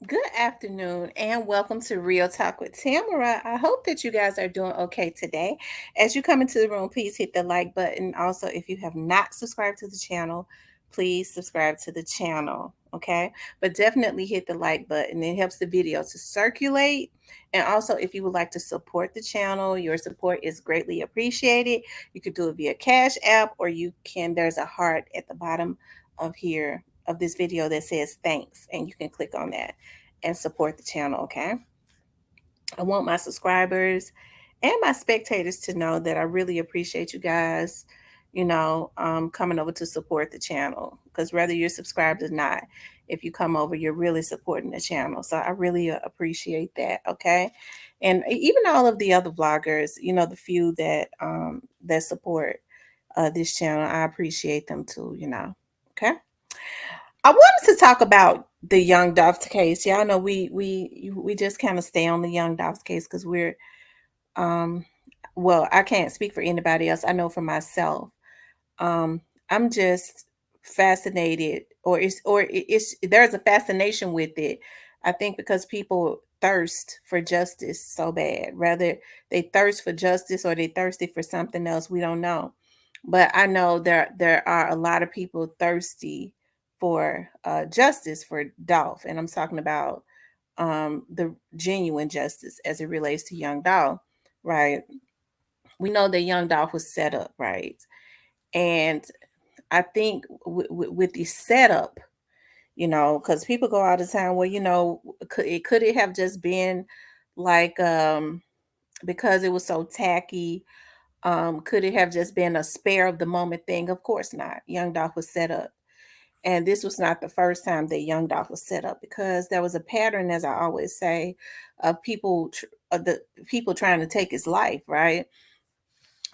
Good afternoon and welcome to Real Talk with Tamara. I hope that you guys are doing okay today. As you come into the room, please hit the like button. Also, if you have not subscribed to the channel, please subscribe to the channel. Okay, but definitely hit the like button. It helps the video to circulate. And also, if you would like to support the channel, your support is greatly appreciated. You could do it via Cash App, or there's a heart at the bottom of here of this video that says thanks, and you can click on that and support the channel, okay? I want my subscribers and my spectators to know that I really appreciate you guys, coming over to support the channel. Because whether you're subscribed or not, if you come over, you're really supporting the channel. So I really appreciate that, okay? And even all of the other vloggers, the few that support this channel, I appreciate them too. Okay. I wanted to talk about the young Dolph case. Y'all know we just kind of stay on the young Dolph case because um well, I can't speak for anybody else. I know for myself. Um I'm just fascinated, or it's there's a fascination with it. I think because people thirst for justice so bad. Rather they thirst for justice or they thirsty for something else, we don't know. But I know there are a lot of people thirsty for justice for Dolph, and I'm talking about the genuine justice as it relates to young Dolph, right? We know that young Dolph was set up, right? And I think with the setup, because people go all the time, well, could it have just been like because it was so tacky? Could it have just been a spare of the moment thing? Of course not. Young Dolph was set up. And this was not the first time that Young Dolph was set up because there was a pattern, as I always say, of the people trying to take his life, right?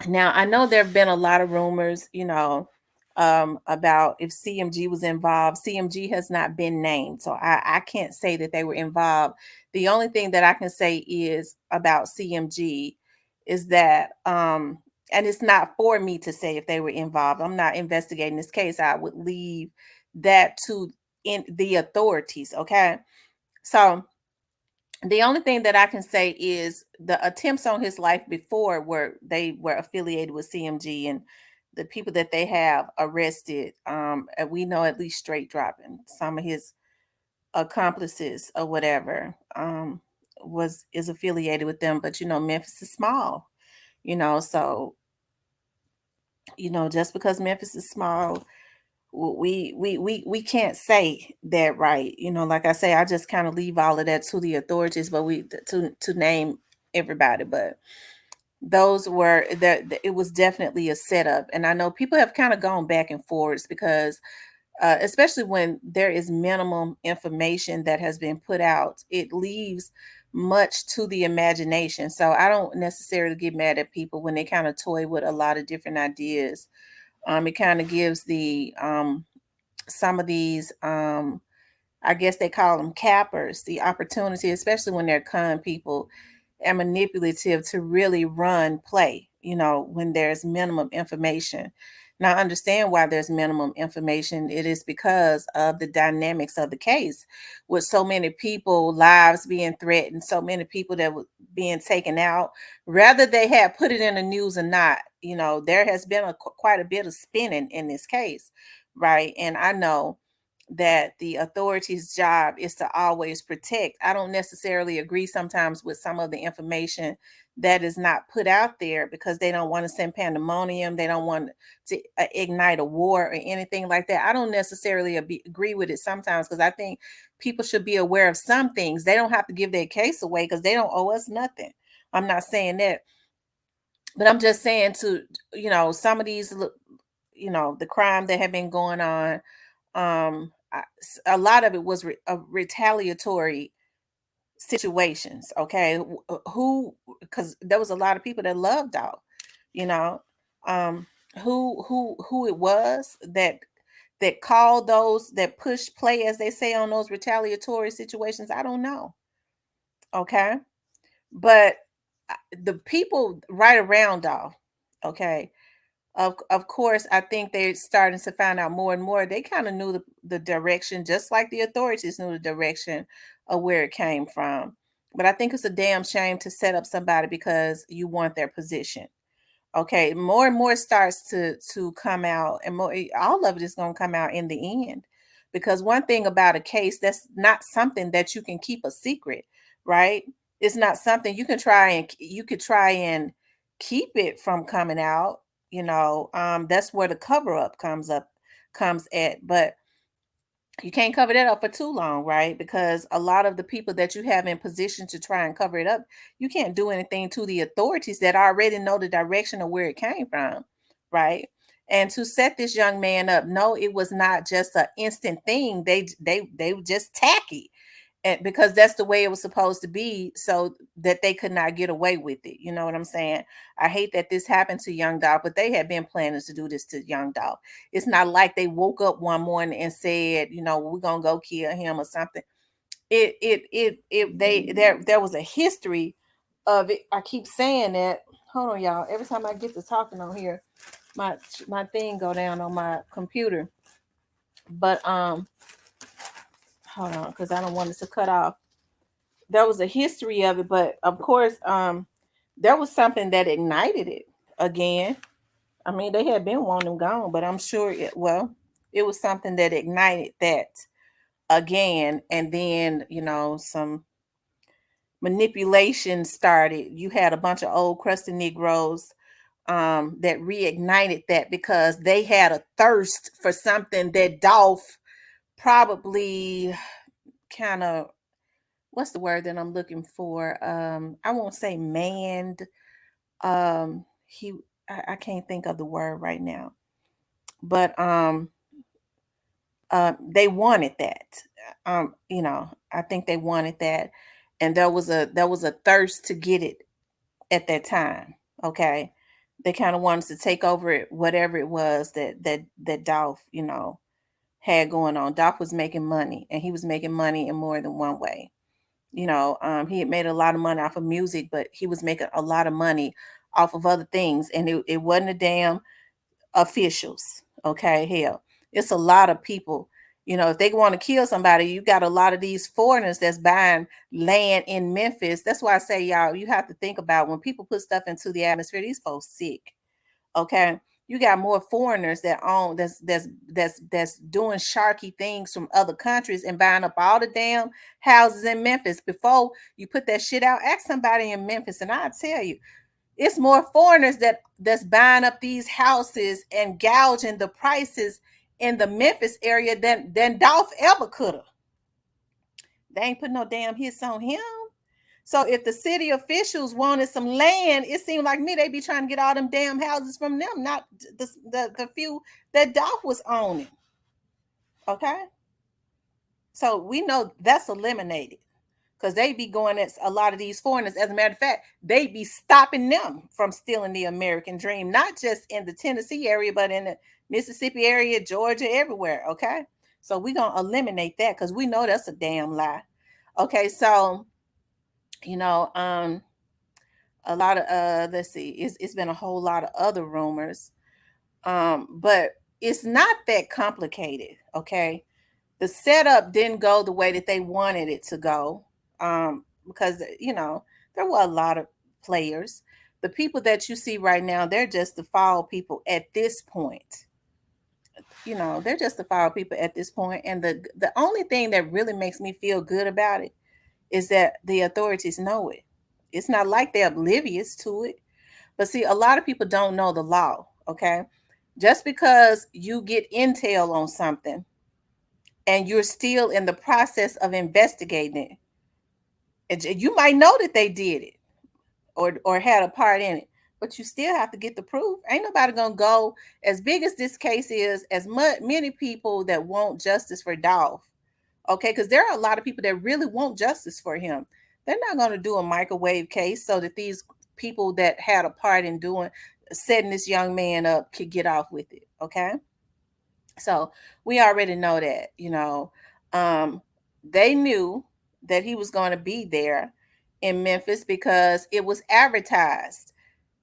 Now, I know there have been a lot of rumors, about if CMG was involved. CMG has not been named, so I can't say that they were involved. The only thing that I can say is about CMG is that, and it's not for me to say if they were involved. I'm not investigating this case. I would leave that to in the authorities. Okay, so the only thing that I can say is the attempts on his life before they were affiliated with CMG, and the people that they have arrested, and we know at least straight dropping some of his accomplices or whatever, was is affiliated with them. But Memphis is small, so just because Memphis is small, we can't say that, right? Like I say, I just kind of leave all of that to the authorities, but we to name everybody. But those were that it was definitely a setup, and I know people have kind of gone back and forwards because especially when there is minimum information that has been put out, it leaves much to the imagination. So I don't necessarily get mad at people when they kind of toy with a lot of different ideas. It kind of gives the some of these I guess they call them cappers the opportunity, especially when they're con people and manipulative, to really run play, when there's minimum information. Now I understand why there's minimum information. It is because of the dynamics of the case, with so many people lives being threatened, so many people that were being taken out, rather they had put it in the news or not. There has been quite a bit of spinning in this case, right? And I know that the authorities' job is to always protect. I don't necessarily agree sometimes with some of the information that is not put out there because they don't want to send pandemonium. They don't want to ignite a war or anything like that. I don't necessarily agree with it sometimes because I think people should be aware of some things. They don't have to give their case away because they don't owe us nothing. I'm not saying that, but I'm just saying to, some of these, the crime that have been going on, a lot of it was retaliatory situations. Okay, who? Because there was a lot of people that loved Dolph. You know, um, who it was that called those that push play, as they say, on those retaliatory situations. I don't know. Okay, but the people right around Dolph, okay, Of course, I think they're starting to find out more and more. They kind of knew the direction, just like the authorities knew the direction of where it came from. But I think it's a damn shame to set up somebody because you want their position. Okay, more and more starts to come out, and more all of it is going to come out in the end. Because one thing about a case, that's not something that you can keep a secret, right? It's not something you can try and you could try and keep it from coming out, that's where the cover up comes at. But you can't cover that up for too long, right? Because a lot of the people that you have in position to try and cover it up, you can't do anything to the authorities that already know the direction of where it came from, right? And to set this young man up, no, it was not just an instant thing. They were just tacky, and because that's the way it was supposed to be, so that they could not get away with it. You know what I'm saying? I hate that this happened to young Dolph, but they had been planning to do this to young Dolph. It's not like they woke up one morning and said, we're gonna go kill him or something. There was a history of it. I keep saying that. Hold on, y'all. Every time I get to talking on here, my thing go down on my computer. But hold on, because I don't want it to cut off. There was a history of it, but of course, there was something that ignited it again. I mean, they had been wanting him gone, but I'm sure it was something that ignited that again, and then some manipulation started. You had a bunch of old crusty Negroes that reignited that because they had a thirst for something that Dolph probably kind of, what's the word that I'm looking for? I won't say manned. He I can't think of the word right now. But they wanted that. I think they wanted that. And there was a thirst to get it at that time. Okay. They kind of wanted to take over it, whatever it was that Dolph, had going on. Dolph was making money, and he was making money in more than one way. He had made a lot of money off of music, but he was making a lot of money off of other things. And it wasn't a damn officials. Okay, hell, it's a lot of people. If they want to kill somebody, you got a lot of these foreigners that's buying land in Memphis. That's why I say, y'all, you have to think about when people put stuff into the atmosphere, these folks sick. Okay. You got more foreigners that own that's doing sharky things from other countries and buying up all the damn houses in Memphis. Before you put that shit out, ask somebody in Memphis, and I'll tell you, it's more foreigners that's buying up these houses and gouging the prices in the Memphis area than Dolph ever could have. They ain't put no damn hits on him. So if the city officials wanted some land, it seemed like me they be trying to get all them damn houses from them, not the few that Dolph was owning. Okay, so we know that's eliminated because they be going at a lot of these foreigners. As a matter of fact, they be stopping them from stealing the American dream, not just in the Tennessee area, but in the Mississippi area, Georgia, everywhere. Okay, so we gonna eliminate that because we know that's a damn lie. Okay, so you know, a lot of let's see, it's been a whole lot of other rumors, but it's not that complicated. Okay, the setup didn't go the way that they wanted it to go, because there were a lot of players. The people that you see right now, they're just the foul people at this point. They're just the foul people at this point, and the only thing that really makes me feel good about it is that the authorities know it. It's not like they're oblivious to it. But see, a lot of people don't know the law, okay? Just because you get intel on something and you're still in the process of investigating it, you might know that they did it or had a part in it, but you still have to get the proof. Ain't nobody gonna go as big as this case is, as many people that want justice for Dolph. Okay, because there are a lot of people that really want justice for him. They're not going to do a microwave case so that these people that had a part in setting this young man up could get off with it. Okay, so we already know that. Um, they knew that he was going to be there in Memphis because it was advertised.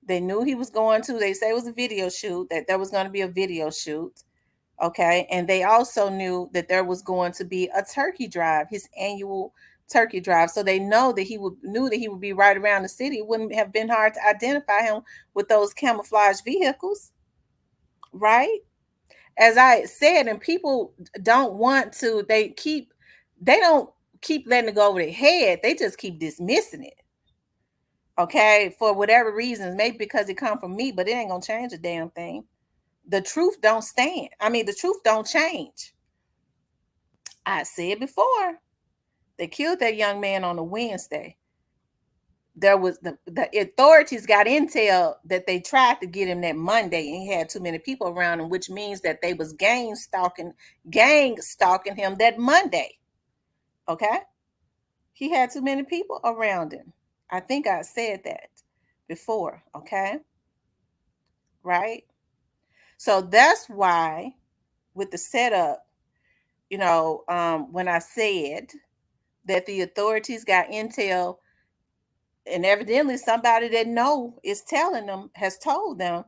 They knew he was going to. They say it was a video shoot. That there was going to be a video shoot. Okay, and they also knew that there was going to be a turkey drive, his annual turkey drive. So they know that he would knew that he would be right around the city. It wouldn't have been hard to identify him with those camouflage vehicles, right? As I said, and people don't want to. They don't keep letting it go over their head. They just keep dismissing it. Okay, for whatever reasons, maybe because it come from me, but it ain't gonna change a damn thing. The truth don't stand. I mean, the truth don't change. I said before, they killed that young man on a Wednesday. There was the authorities got intel that they tried to get him that Monday, and he had too many people around him, which means that they was gang stalking him that Monday. Okay, he had too many people around him. I think I said that before. Okay, right. So that's why with the setup, when I said that the authorities got intel, and evidently somebody that know is telling them, has told them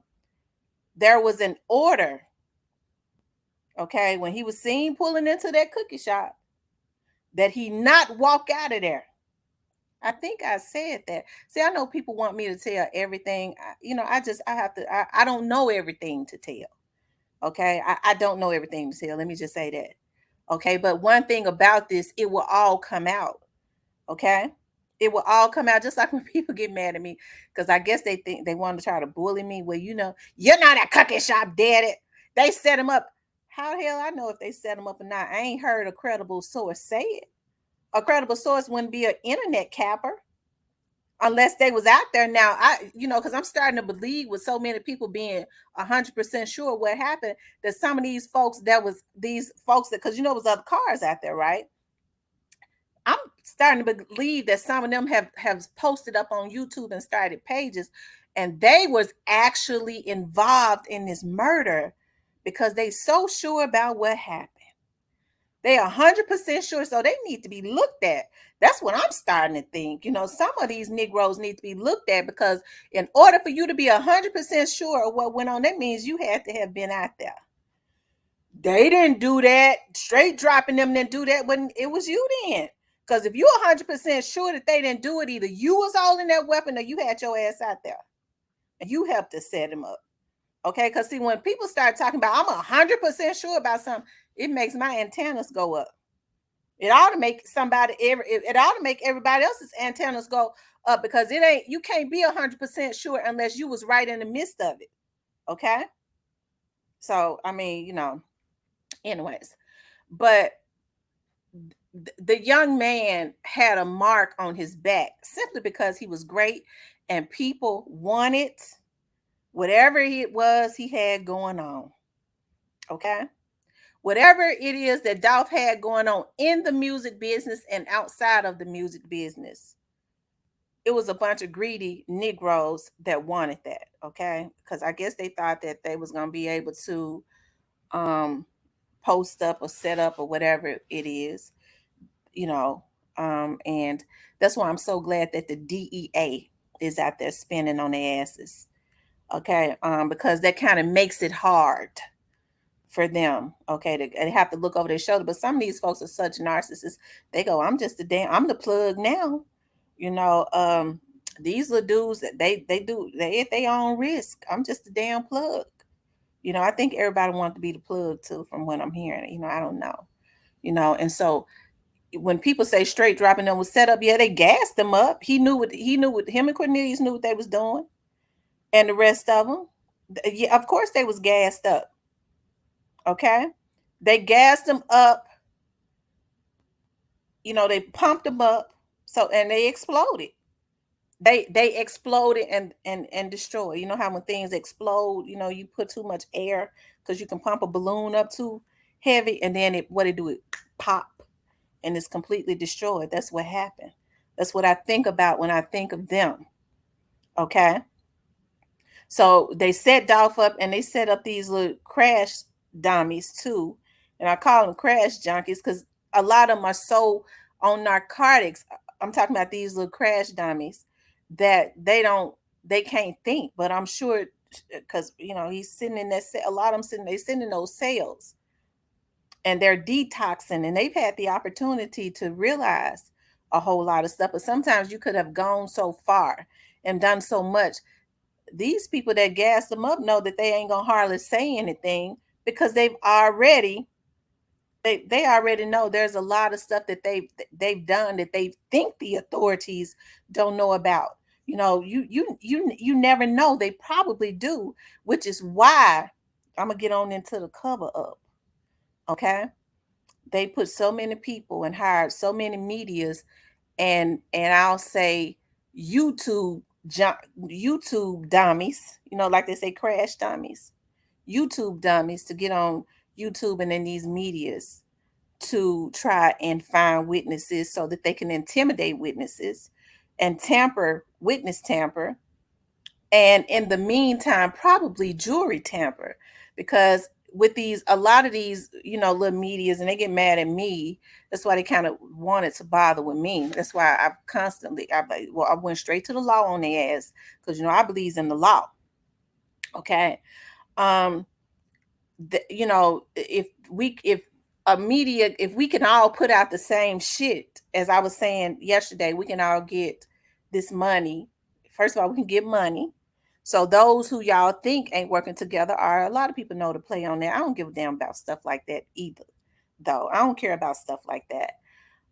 there was an order. Okay, when he was seen pulling into that cookie shop, that he not walk out of there. I think I said that. See, I know people want me to tell everything. I don't know everything to tell. Okay, I don't know everything to tell. Let me just say that. Okay, but one thing about this, it will all come out. Okay, it will all come out, just like when people get mad at me because I guess they think they want to try to bully me. Well, you're not a cookie shop, daddy. They set him up. How the hell I know if they set him up or not? I ain't heard a credible source say it. A credible source wouldn't be an internet capper unless they was out there. Now because I'm starting to believe with so many people being 100% sure what happened, that some of these folks, because it was other cars out there, right? I'm starting to believe that some of them have posted up on YouTube and started pages, and they was actually involved in this murder because they so sure about what happened. They 100% sure, so they need to be looked at. That's what I'm starting to think. Some of these Negroes need to be looked at, because in order for you to be 100% sure of what went on, that means you had to have been out there. They didn't do that. Straight dropping them didn't do that when it was you then. Because if you're 100% sure that they didn't do it, either you was holding that weapon or you had your ass out there and you helped to set him up. Okay, because see, when people start talking about I'm 100% sure about something, it makes my antennas go up. It ought to make it ought to make everybody else's antennas go up, because you can't be 100% sure unless you was right in the midst of it. Okay, so I mean, anyways, but the young man had a mark on his back simply because he was great and people wanted whatever it was he had going on. Okay, whatever it is that Dolph had going on in the music business and outside of the music business, it was a bunch of greedy Negroes that wanted that. Okay, because I guess they thought that they was going to be able to post up or set up or whatever it is, and that's why I'm so glad that the DEA is out there spinning on their asses. Okay, because that kind of makes it hard for them. Okay, they have to look over their shoulder. But some of these folks are such narcissists. They go, I'm the plug now. These little dudes that they at their own risk. I'm just a damn plug. I think everybody wants to be the plug too, from what I'm hearing. I don't know. And so when people say straight dropping them was set up, yeah, they gassed them up. He knew what him and Cornelius knew what they was doing, and the rest of them, yeah, of course they was gassed up. Okay, they gassed them up. They pumped them up, and they exploded. They exploded and destroyed. You know how when things explode, you put too much air because you can pump a balloon up too heavy, and then it pop and it's completely destroyed. That's what happened. That's what I think about when I think of them. Okay. So they set Dolph up, and they set up these little crash dummies too. And I call them crash junkies because a lot of them are so on narcotics. I'm talking about these little crash dummies that they don't they can't think. But I'm sure because he's sitting in that a lot of them sitting in those cells, and they're detoxing, and they've had the opportunity to realize a whole lot of stuff. But sometimes you could have gone so far and done so much. These people that gas them up know that they ain't gonna hardly say anything because they already know there's a lot of stuff that they've done that they think the authorities don't know about. You never know. They probably do, which is why I'm gonna get on into the cover up. Okay, they put so many people and hired so many medias, and I'll say YouTube YouTube dummies, like they say crash dummies, YouTube dummies to get on YouTube and in these medias to try and find witnesses so that they can intimidate witnesses and witness tamper, and in the meantime probably jury tamper, because with these a lot of these little medias, and they get mad at me. That's why they kind of wanted to bother with me. That's why I went straight to the law on their ass, because I believe in the law. Okay. um if we can all put out the same shit, as I was saying yesterday, we can all get this money. First of all, we can get money. So those who y'all think ain't working together are, a lot of people know to play on that. I don't give a damn about stuff like that either, though. I don't care about stuff like that.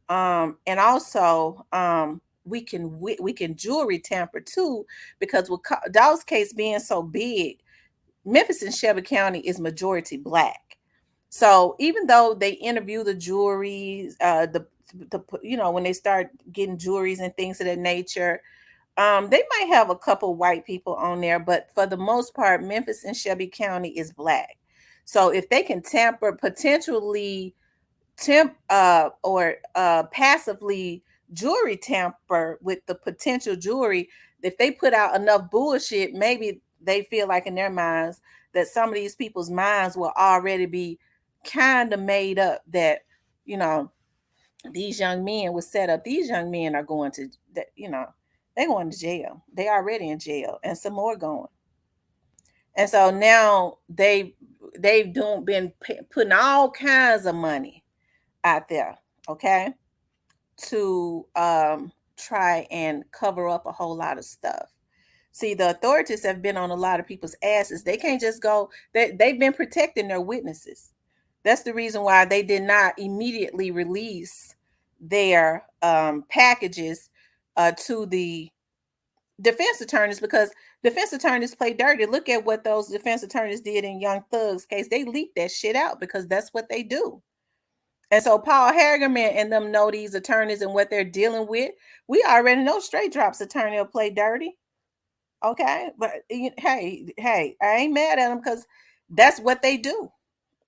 And also, we can jewelry tamper too, because with Dolph's case being so big, Memphis and Shelby County is majority black. So even though they interview the juries, when they start getting juries and things of that nature, they might have a couple white people on there, but for the most part, Memphis and Shelby County is black. So if they can tamper, potentially or passively jury tamper with the potential jury, if they put out enough bullshit, maybe they feel like in their minds that some of these people's minds will already be kind of made up that you know these young men was set up. These young men are going to that they're going to jail. They already in jail, and some more going. And so now they've been putting all kinds of money out there, okay, to try and cover up a whole lot of stuff. See, the authorities have been on a lot of people's asses. They can't just go. They've been protecting their witnesses. That's the reason why they did not immediately release their packages to the defense attorneys, because defense attorneys play dirty. Look at what those defense attorneys did in Young Thug's case. They leaked that shit out because that's what they do. And so Paul Hagerman and them know these attorneys and what they're dealing with. We already know Straight Drop's attorney will play dirty. Okay. But hey, I ain't mad at them because that's what they do.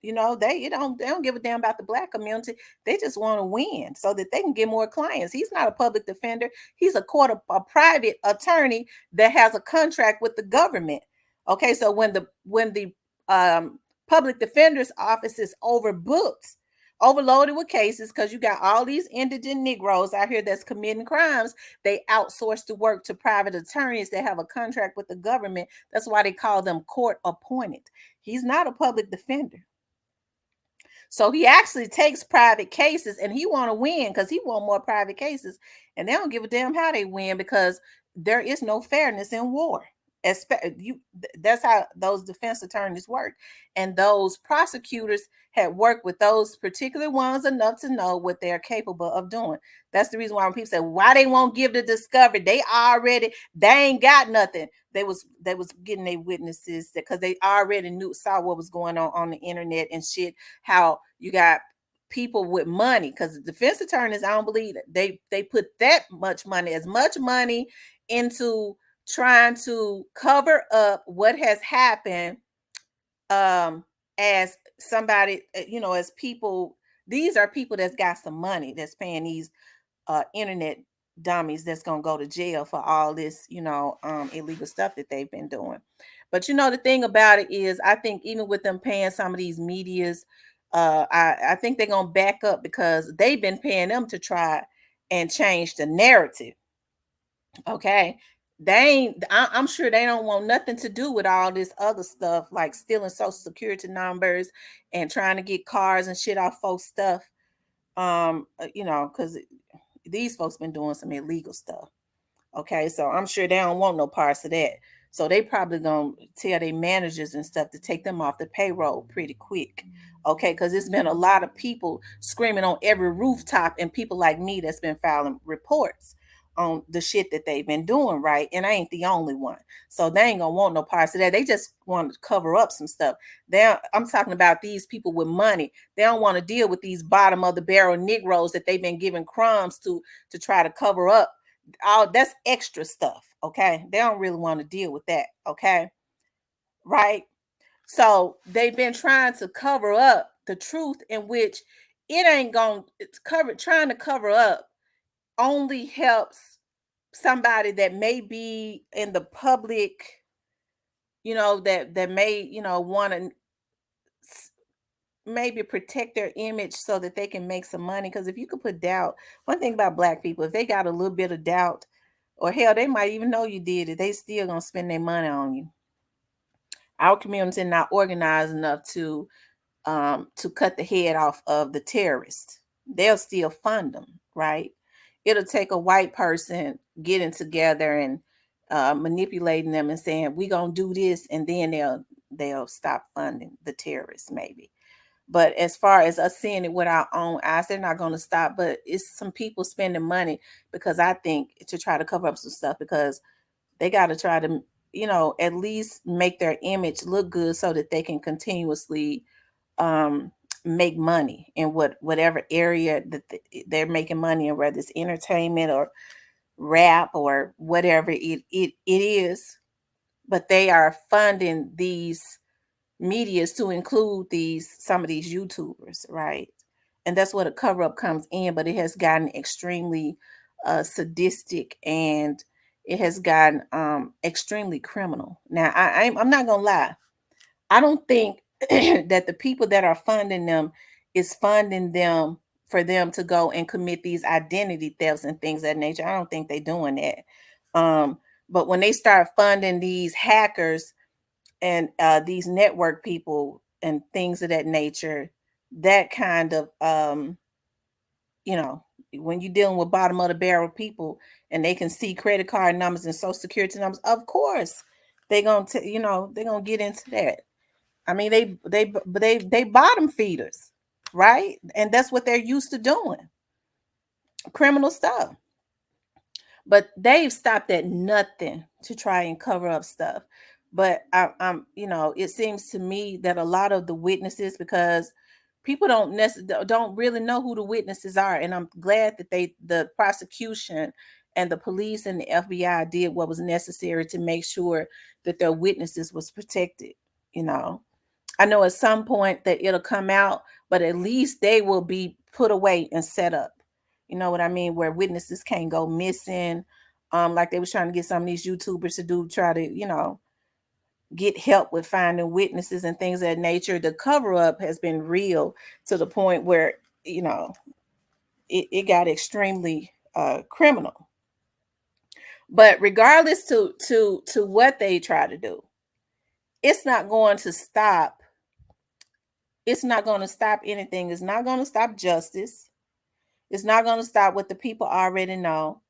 They don't give a damn about the black community. They just want to win so that they can get more clients. He's not a public defender. He's a private attorney that has a contract with the government. Okay, so when the public defender's office is overloaded with cases, because you got all these indigent Negroes out here that's committing crimes, they outsource the work to private attorneys that have a contract with the government. That's why they call them court appointed. He's not a public defender. So he actually takes private cases, and he want to win because he want more private cases, and they don't give a damn how they win, because there is no fairness in war. That's how those defense attorneys work, and those prosecutors had worked with those particular ones enough to know what they're capable of doing. That's the reason why when people say why they won't give the discovery, they ain't got nothing. They was getting their witnesses because they already saw what was going on the internet and shit. How you got people with money, because the defense attorneys, I don't believe that they put that much money, as much money into trying to cover up what has happened, as somebody, as people. These are people that's got some money that's paying these internet dummies that's gonna go to jail for all this, illegal stuff that they've been doing. But the thing about it is, I think even with them paying some of these medias, I think they're gonna back up, because they've been paying them to try and change the narrative. Okay. I'm sure they don't want nothing to do with all this other stuff like stealing social security numbers and trying to get cars and shit off folks stuff. Because these folks been doing some illegal stuff. Okay, so I'm sure they don't want no parts of that. So they probably gonna tell their managers and stuff to take them off the payroll pretty quick. Okay, because it's been a lot of people screaming on every rooftop, and people like me that's been filing reports on the shit that they've been doing, right? And I ain't the only one. So they ain't gonna want no parts of that. They just want to cover up some stuff. I'm talking about these people with money. They don't want to deal with these bottom of the barrel Negroes that they've been giving crumbs to try to cover up all that's extra stuff. Okay, they don't really want to deal with that. Okay, right? So they've been trying to cover up the truth, in which it ain't going it's covered. Trying to cover up only helps somebody that may be in the public, that may want to maybe protect their image so that they can make some money. Because if you could put doubt, one thing about black people, if they got a little bit of doubt, or hell, they might even know you did it, they still gonna spend their money on you. Our community not organized enough to cut the head off of the terrorists. They'll still fund them, right? It'll take a white person getting together and manipulating them and saying we gonna do this, and then they'll stop funding the terrorists maybe. But as far as us seeing it with our own eyes, they're not going to stop. But it's some people spending money, because I think, to try to cover up some stuff, because they got to try to, at least make their image look good so that they can continuously um, make money in whatever area that they're making money in, whether it's entertainment or rap or whatever it is. But they are funding these medias to include some of these YouTubers, right? And that's where the cover up comes in, but it has gotten extremely sadistic, and it has gotten extremely criminal. Now, I'm not gonna lie, I don't think that the people that are funding them is funding them for them to go and commit these identity thefts and things of that nature. I don't think they're doing that. But when they start funding these hackers and these network people and things of that nature, that kind of you know when you're dealing with bottom of the barrel people, and they can see credit card numbers and social security numbers, of course they're gonna get into that. I mean, they bottom feeders, right? And that's what they're used to doing, criminal stuff. But they've stopped at nothing to try and cover up stuff. But it seems to me that a lot of the witnesses, because people don't really know who the witnesses are, and I'm glad that the prosecution and the police and the FBI did what was necessary to make sure that their witnesses was protected. You know, I know at some point that it'll come out, but at least they will be put away and set up. You know what I mean? Where witnesses can't go missing. Like they was trying to get some of these YouTubers to do, try to, get help with finding witnesses and things of that nature. The cover up has been real to the point where, you know, it got extremely criminal. But regardless to what they try to do, it's not going to stop. It's not going to stop anything. It's not going to stop justice. It's not going to stop what the people already know.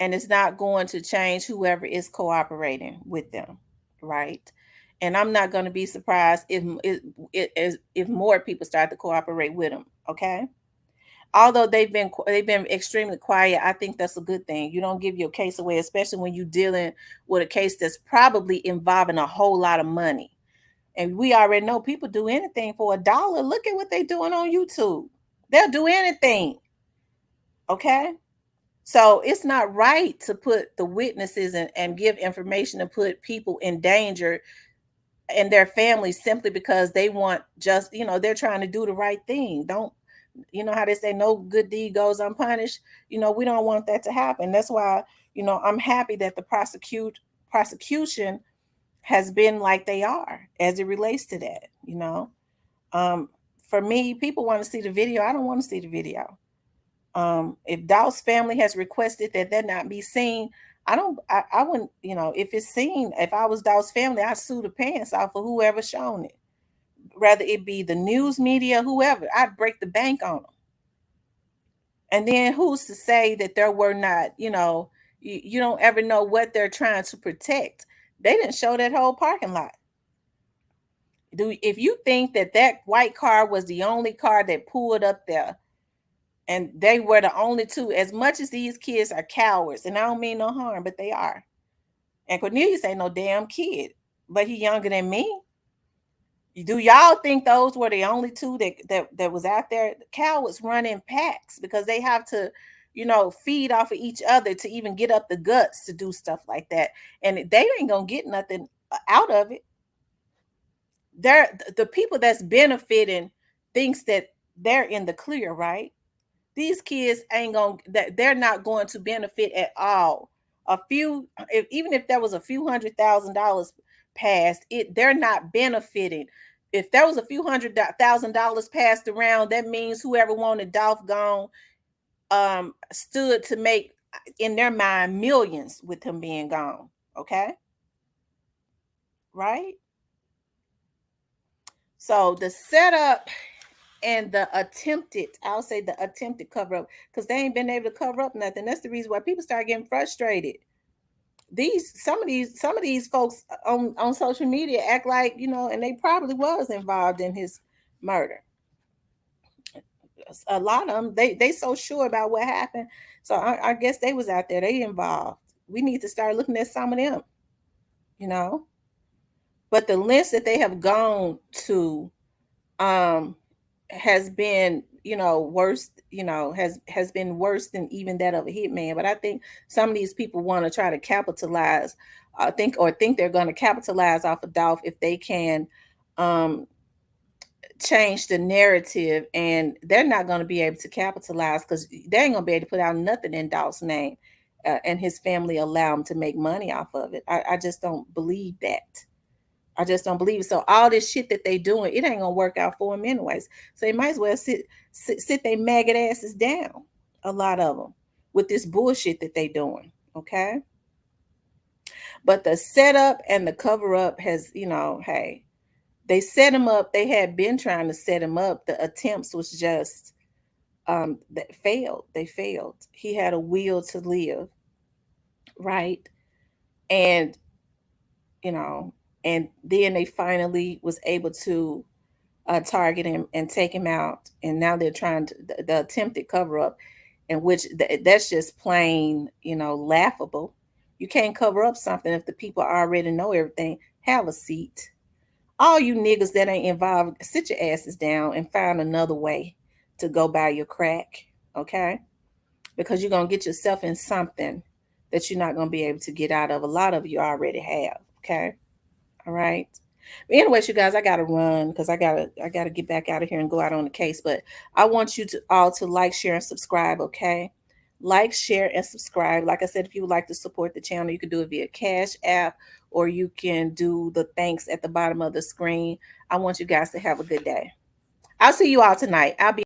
And it's not going to change whoever is cooperating with them, right? And I'm not going to be surprised if more people start to cooperate with them. Okay, although they've been extremely quiet, I think that's a good thing. You don't give your case away, especially when you're dealing with a case that's probably involving a whole lot of money. And we already know people do anything for $1. Look at what they're doing on YouTube. They'll do anything. Okay. So it's not right to put the witnesses and give information and put people in danger and their families simply because they want they're trying to do the right thing. Don't, how they say no good deed goes unpunished. We don't want that to happen. That's why, I'm happy that the prosecution has been like they are as it relates to that. Um, for me, people want to see the video. I don't want to see the video. If Dolph's family has requested that not be seen, I wouldn't, if it's seen, if I was Dolph's family, I'd sue the pants off of whoever shown it. Rather it be the news media, whoever, I'd break the bank on them. And then who's to say that there were not, you don't ever know what they're trying to protect. They didn't show that whole parking lot. If you think that that white car was the only car that pulled up there and they were the only two, as much as these kids are cowards, and I don't mean no harm, but they are. And Cornelius ain't no damn kid, but he younger than me. Do y'all think those were the only two that was out there? Cowards run in packs because they have to, feed off of each other to even get up the guts to do stuff like that. And they ain't gonna get nothing out of it. They're the people that's benefiting thinks that they're in the clear, right? These kids ain't gonna that they're not going to benefit at all. Even if there was a few $100,000 passed, they're not benefiting. If there was a few $100,000 passed around, that means whoever wanted Dolph gone stood to make, in their mind, millions with him being gone. Okay, right? So the setup and I'll say the attempted cover up, because they ain't been able to cover up nothing. That's the reason why people start getting frustrated. Some of these folks on social media act like, and they probably was involved in his murder. A lot of them, they so sure about what happened. So I guess they was out there, they involved. We need to start looking at some of them, you know. But the lengths that they have gone to um has been, worse, has been worse than even that of a hitman. But I think some of these people want to try to capitalize, think they're going to capitalize off of Dolph if they can um change the narrative, and they're not going to be able to capitalize because they ain't going to be able to put out nothing in Dolph's name, and his family allow him to make money off of it. I just don't believe that. I just don't believe it. So all this shit that they doing, it ain't gonna work out for them anyways. So they might as well sit their maggot asses down. A lot of them with this bullshit that they doing. Okay. But the setup and the cover up has, hey, they set him up. They had been trying to set him up. The attempts was just that failed. They failed. He had a will to live, right? And you know, and then they finally was able to target him and take him out. And now they're trying to the attempted cover up, in which that's just plain, laughable. You can't cover up something if the people already know everything. Have a seat. All you niggas that ain't involved, sit your asses down and find another way to go buy your crack, okay? Because you're gonna get yourself in something that you're not gonna be able to get out of. A lot of you already have, okay? All right. But anyways, you guys, I gotta run because I gotta get back out of here and go out on the case. But I want you to all to like, share, and subscribe. Okay, like, share, and subscribe. Like I said, if you would like to support the channel, you can do it via Cash App, or you can do the thanks at the bottom of the screen. I want you guys to have a good day. I'll see you all tonight. I'll be